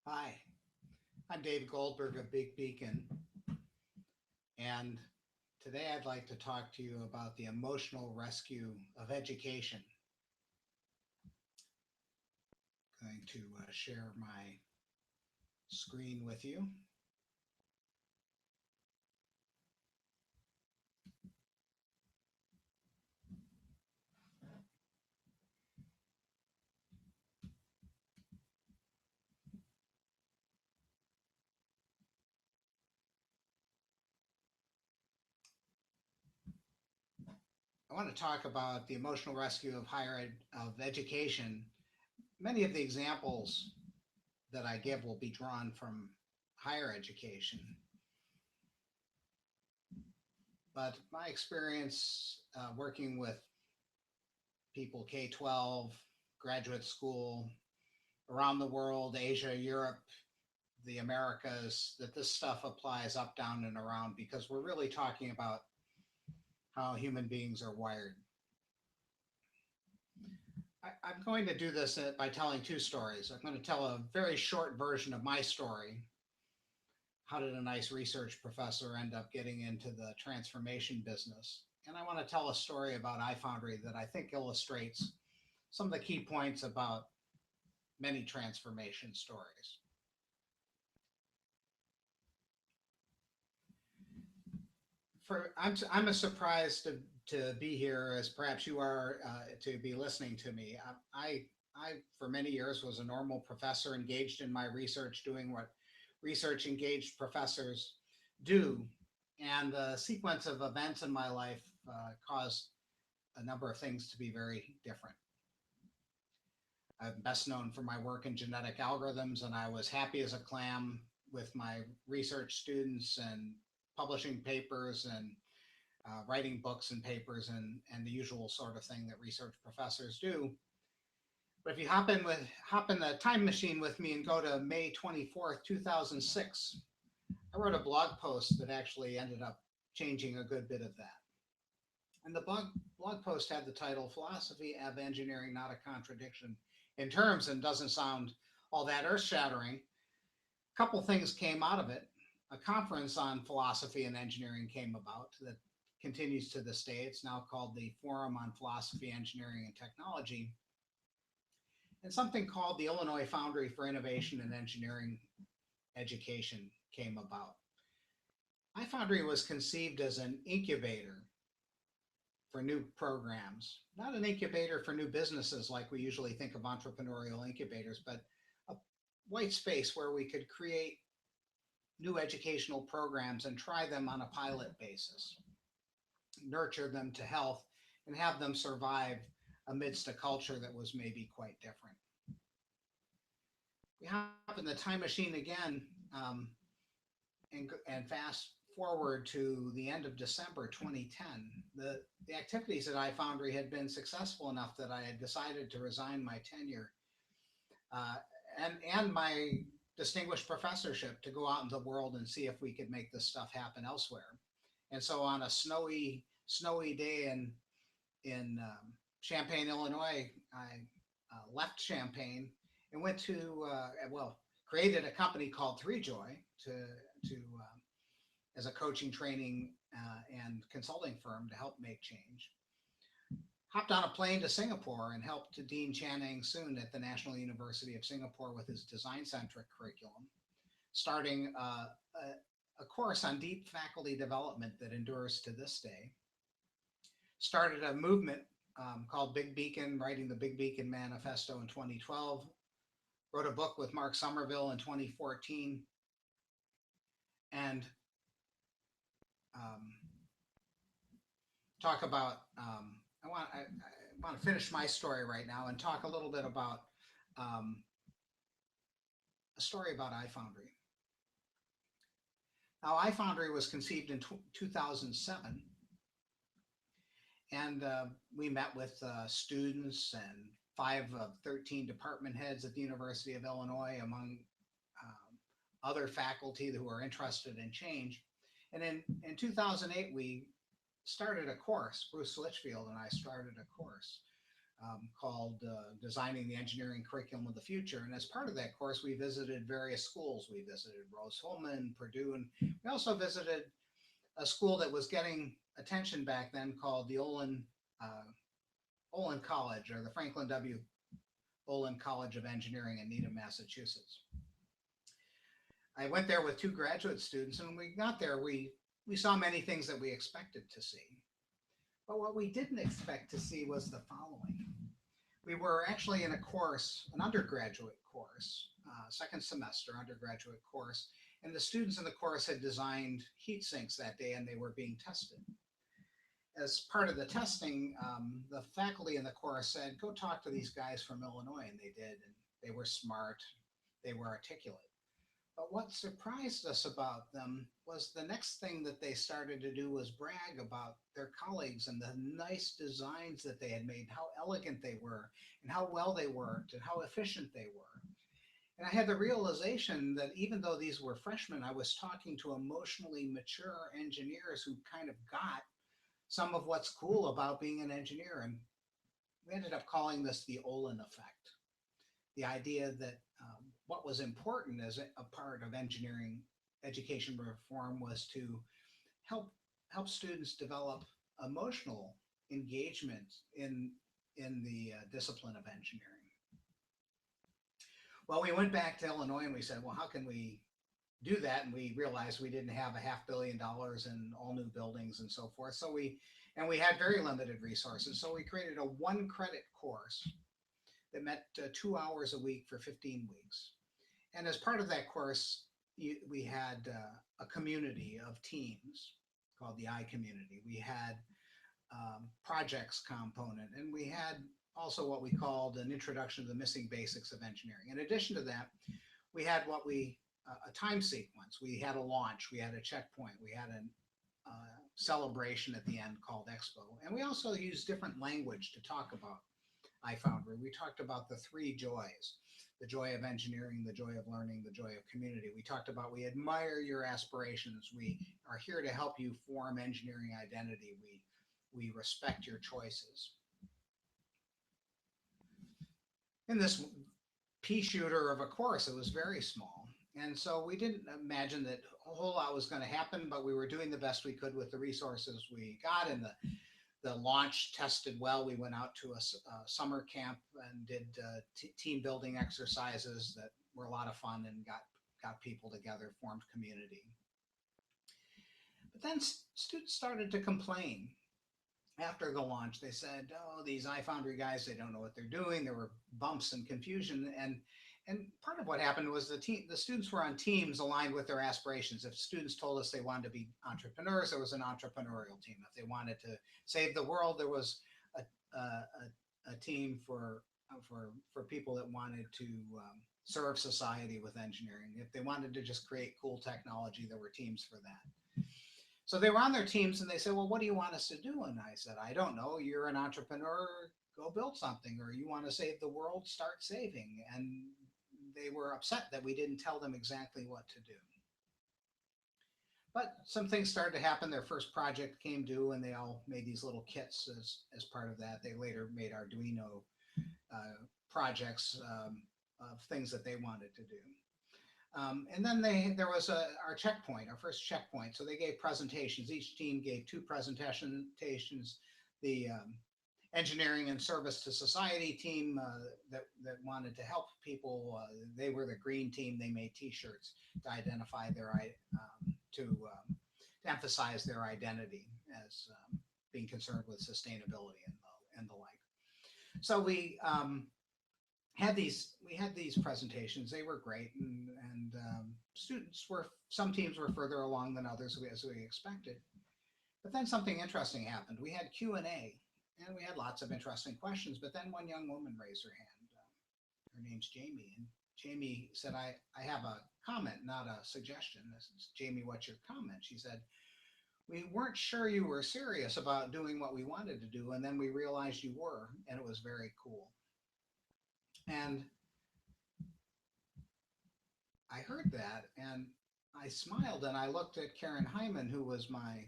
Hi, I'm Dave Goldberg of Big Beacon, and today I'd like to talk to you about the emotional rescue of education. I'm going to share my screen with you. I want to talk about the emotional rescue of of education. Many of the examples that I give will be drawn from higher education, but my experience working with people K-12, graduate school, around the world, Asia, Europe, the Americas, that this stuff applies up, down, and around because we're really talking about how human beings are wired. I'm going to do this by telling two stories. I'm going to tell a very short version of my story. How did a nice research professor end up getting into the transformation business? And I want to tell a story about iFoundry that I think illustrates some of the key points about many transformation stories. I'm as surprised to be here as perhaps you are to be listening to me. I for many years was a normal professor engaged in my research, doing what research engaged professors do, and the sequence of events in my life caused a number of things to be very different. I'm best known for my work in genetic algorithms, and I was happy as a clam with my research students and publishing papers and writing books and papers and the usual sort of thing that research professors do. But if you hop in the time machine with me and go to May 24th, 2006, I wrote a blog post that actually ended up changing a good bit of that. And the blog post had the title "Philosophy of Engineering, Not a Contradiction in Terms," and doesn't sound all that earth shattering. A couple things came out of it. A conference on philosophy and engineering came about that continues to this day. It's now called the Forum on Philosophy, Engineering, and Technology. And something called the Illinois Foundry for Innovation and Engineering Education came about. iFoundry was conceived as an incubator for new programs, not an incubator for new businesses like we usually think of entrepreneurial incubators, but a white space where we could create new educational programs and try them on a pilot basis, nurture them to health, and have them survive amidst a culture that was maybe quite different. We hop in the time machine again and fast forward to the end of December 2010. The activities at iFoundry had been successful enough that I had decided to resign my tenure uh, and my distinguished professorship to go out in the world and see if we could make this stuff happen elsewhere. And so on a snowy day in Champaign, Illinois, I left Champaign and went to created a company called Three Joy to as a coaching, training, and consulting firm to help make change. Hopped on a plane to Singapore and helped Dean Channing Soon at the National University of Singapore with his design-centric curriculum, starting a course on deep faculty development that endures to this day. Started a movement called Big Beacon, writing the Big Beacon Manifesto in 2012. Wrote a book with Mark Somerville in 2014. And um, talk about, I want to finish my story right now and talk a little bit about um, a story about iFoundry. Now, iFoundry was conceived in 2007, and we met with students and 5 of 13 department heads at the University of Illinois, among other faculty who are interested in change. And in 2008, we started a course. Bruce Litchfield and I started a course called Designing the Engineering Curriculum of the Future. And as part of that course, we visited various schools. We visited Rose-Hulman, Purdue, and we also visited a school that was getting attention back then called the uh, Olin College, or the Franklin W. Olin College of Engineering in Needham, Massachusetts. I went there with two graduate students, and when we got there, we saw many things that we expected to see. But what we didn't expect to see was the following. We were actually in a course, an undergraduate course, second semester undergraduate course, and the students in the course had designed heat sinks that day and they were being tested. As part of the testing, the faculty in the course said, go talk to these guys from Illinois, and they did, and they were smart, they were articulate. But what surprised us about them was the next thing that they started to do was brag about their colleagues and the nice designs that they had made, how elegant they were, and how well they worked, and how efficient they were. And I had the realization that even though these were freshmen, I was talking to emotionally mature engineers who kind of got some of what's cool about being an engineer. And we ended up calling this the Olin Effect. The idea that what was important as a part of engineering education reform was to help students develop emotional engagement in the discipline of engineering. Well, we went back to Illinois and we said, well, how can we do that? And we realized we didn't have $500 million in all new buildings and so forth. So we had very limited resources. So we created a 1 credit course that met 2 hours a week for 15 weeks. And as part of that course, we had a community of teams called the I community. We had projects component, and we had also what we called an introduction to the missing basics of engineering. In addition to that, we had a time sequence. We had a launch, we had a checkpoint, we had a celebration at the end called Expo. And we also used different language to talk about iFoundry. We talked about the 3 joys: the joy of engineering, the joy of learning, the joy of community. We talked about we admire your aspirations. We are here to help you form engineering identity. We respect your choices. In this pea shooter of a course, it was very small. And so we didn't imagine that a whole lot was going to happen, but we were doing the best we could with the resources we got. And the launch tested well. We went out to a summer camp and did team building exercises that were a lot of fun and got people together, formed community. But then students started to complain after the launch. They said, oh, these iFoundry guys, they don't know what they're doing. There were bumps and confusion. And part of what happened was the students were on teams aligned with their aspirations. If students told us they wanted to be entrepreneurs, there was an entrepreneurial team. If they wanted to save the world, there was a team for people that wanted to serve society with engineering. If they wanted to just create cool technology, there were teams for that. So they were on their teams and they said, well, what do you want us to do? And I said, I don't know. You're an entrepreneur, go build something. Or you want to save the world, start saving. And they were upset that we didn't tell them exactly what to do. But some things started to happen. Their first project came due and they all made these little kits as part of that. They later made Arduino projects of things that they wanted to do. And then there was our checkpoint, our first checkpoint. So they gave presentations. Each team gave 2 presentations. The engineering and service to society team that wanted to help people, they were the green team. They made T-shirts to identify to emphasize their identity as being concerned with sustainability and the like. So we had these presentations. They were great, and some teams were further along than others, as we expected. But then something interesting happened. We had Q&A, and we had lots of interesting questions. But then one young woman raised her hand. Her name's Jamie, and Jamie said, "I have a comment, not a suggestion." This is, Jamie, what's your comment? She said, "We weren't sure you were serious about doing what we wanted to do, and then we realized you were, and it was very cool." And I heard that and I smiled and I looked at Karen Hyman, who was my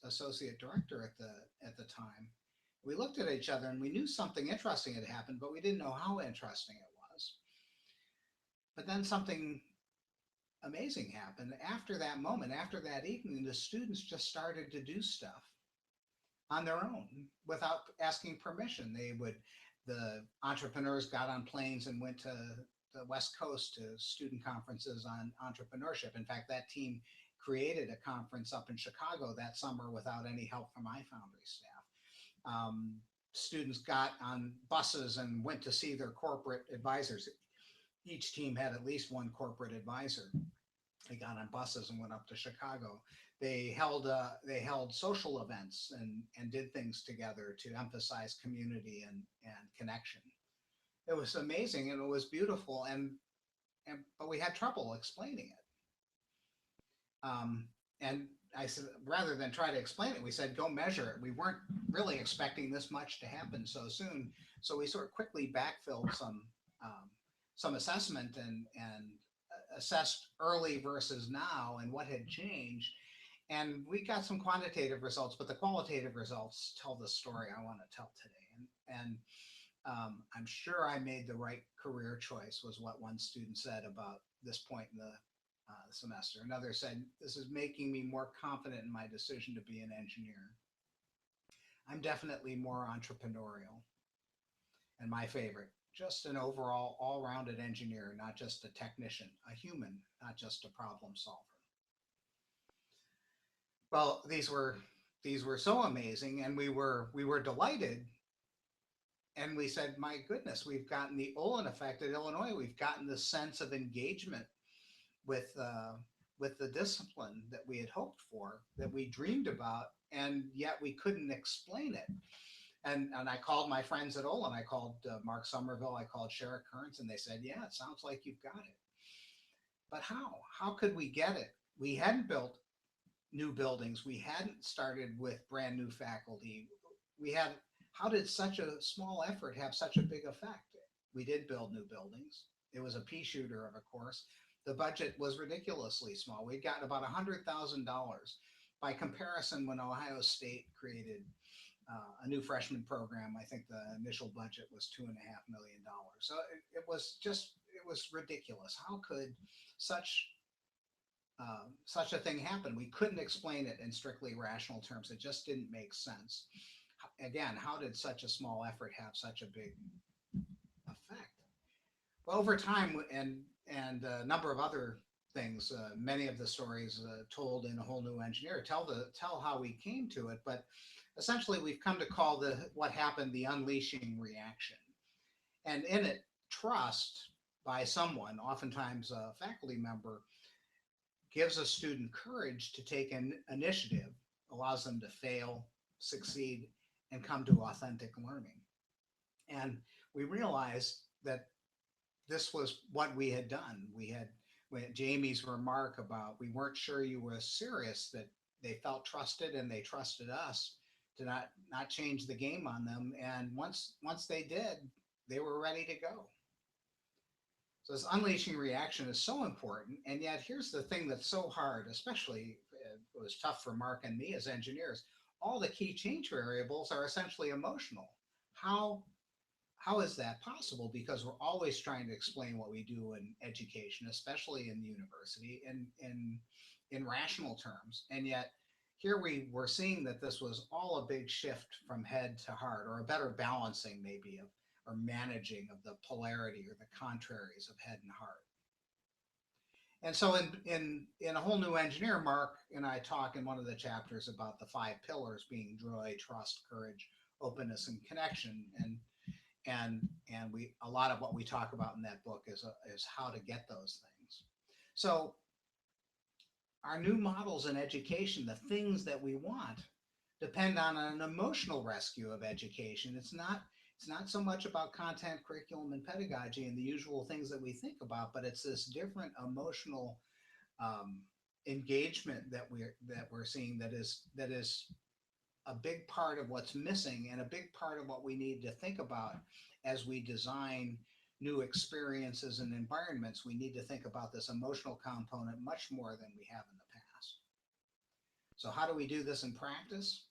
associate director at the time. We looked at each other and we knew something interesting had happened, but we didn't know how interesting it was. But then something amazing happened. After that moment, after that evening, the students just started to do stuff on their own without asking permission. The entrepreneurs got on planes and went to the West Coast to student conferences on entrepreneurship. In fact, that team created a conference up in Chicago that summer without any help from iFoundry staff. Um, Students got on buses and went to see their corporate advisors. Each team had at least one corporate advisor. They got on buses and went up to Chicago. They held social events and did things together to emphasize community and connection. It was amazing and it was beautiful, and but we had trouble explaining it. And I said, rather than try to explain it, we said, go measure it. We weren't really expecting this much to happen so soon, so we sort of quickly backfilled some assessment and assessed early versus now and what had changed. And we got some quantitative results, but the qualitative results tell the story I want to tell today. And I'm sure I made the right career choice, was what one student said about this point in the semester. Another said, this is making me more confident in my decision to be an engineer. I'm definitely more entrepreneurial. And my favorite, just an overall all-rounded engineer, not just a technician, a human, not just a problem solver. Well, these were so amazing, and we were delighted, and we said, my goodness, we've gotten the Olin effect at Illinois. We've gotten the sense of engagement with uh, with the discipline that we had hoped for, that we dreamed about, and yet we couldn't explain it. And I called my friends at Olin. I called Mark Somerville. I called Sherrick Kearns, and they said, "Yeah, it sounds like you've got it." But how? How could we get it? We hadn't built new buildings. We hadn't started with brand new faculty. We had. How did such a small effort have such a big effect? We did build new buildings. It was a pea shooter of a course. The budget was ridiculously small. We'd gotten about $100,000. By comparison, when Ohio State created a new freshman program, I think the initial budget was $2.5 million. So it was ridiculous. How could such such a thing happen? We couldn't explain it in strictly rational terms. It just didn't make sense. Again, how did such a small effort have such a big effect? Well, over time and a number of other things, many of the stories told in A Whole New Engineer tell how we came to it. But essentially, we've come to call the what happened the unleashing reaction, and in it, trust by someone, oftentimes a faculty member, gives a student courage to take an initiative, allows them to fail, succeed, and come to authentic learning. And we realized that this was what we had done. We had Jamie's remark about we weren't sure you were serious, that they felt trusted and they trusted us to not change the game on them. And once they did, they were ready to go. So this unleashing reaction is so important. And yet here's the thing that's so hard, especially it was tough for Mark and me as engineers. All the key change variables are essentially emotional. How how is that possible? Because we're always trying to explain what we do in education, especially in the university, in rational terms. And yet here we were seeing that this was all a big shift from head to heart, or a better balancing maybe of or managing of the polarity or the contraries of head and heart. And so in A Whole New Engineer, Mark and I talk in one of the chapters about the five pillars being joy, trust, courage, openness, and connection. And we a lot of what we talk about in that book is how to get those things. So our new models in education, the things that we want, depend on an emotional rescue of education. It's not so much about content, curriculum, and pedagogy and the usual things that we think about, but it's this different emotional um, engagement that we're seeing that is a big part of what's missing, and a big part of what we need to think about as we design new experiences and environments. We need to think about this emotional component much more than we have in the past. So how do we do this in practice?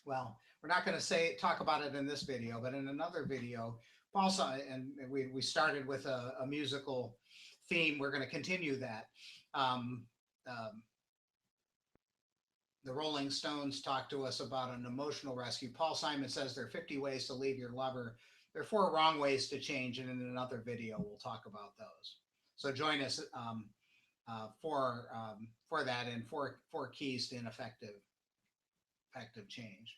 Well, we're not going to talk about it in this video, but in another video, Paul saw, and we started with a musical theme. We're going to continue that. Um, um, the Rolling Stones talk to us about an emotional rescue. Paul Simon says there are 50 ways to leave your lover. There are 4 wrong ways to change, and in another video, we'll talk about those. So join us for that, and four keys to effective change.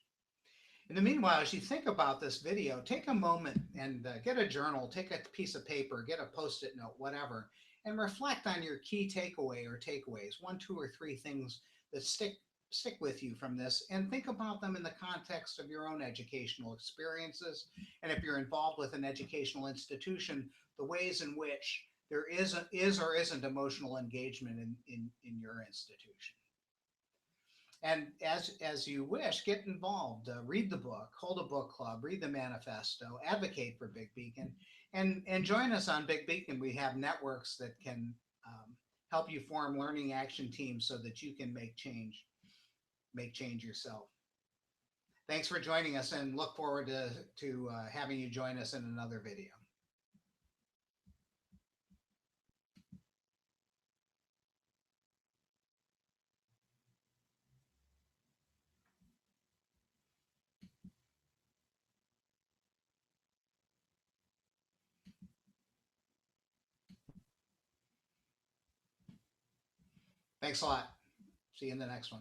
In the meanwhile, as you think about this video, take a moment and get a journal, take a piece of paper, get a Post-it note, whatever, and reflect on your key takeaway or takeaways, 1, 2, or 3 things that stick with you from this, and think about them in the context of your own educational experiences. And if you're involved with an educational institution, the ways in which there is or isn't emotional engagement in your institution. And as you wish, get involved. Read the book, hold a book club, read the manifesto, advocate for Big Beacon, and join us on Big Beacon. We have networks that can help you form learning action teams so that you can make change yourself. Thanks for joining us, and look forward to having you join us in another video. Thanks a lot. See you in the next one.